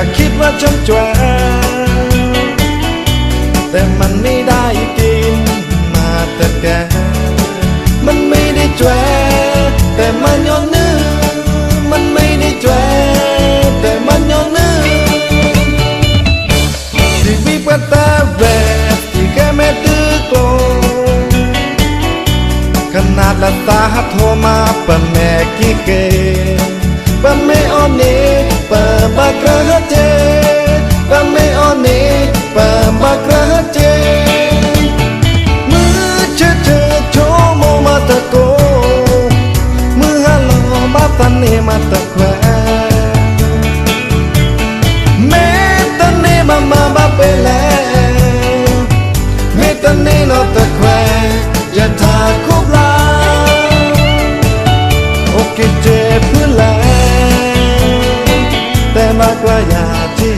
ก็คิดว่าฉันแจ๋วแต่มันไม่ได้กินมาแต่แกมันไม่ได้แจ๋วแต่มันย้อนนึกมันไม่ได้แจ๋วแต่มันย้อนนึกที่มีปัตตาแบบที่แค่แม่ตื้อกลงขนาดละตาโทรมาปะแม่กี่เกปะไม่ออนนี่ปะบักระเจปะไม่ออนนี่ปะบักระเจมือเชเชโชโมมาตะโกมือฮัลโหลบัตันนี่มาตะแควเมตันนี่มาบาเปเลเมตันนี่นอตะแควอย่าทาคุบลาโอเคเจ็บพื้นแลแต่มากกว่าอยากที่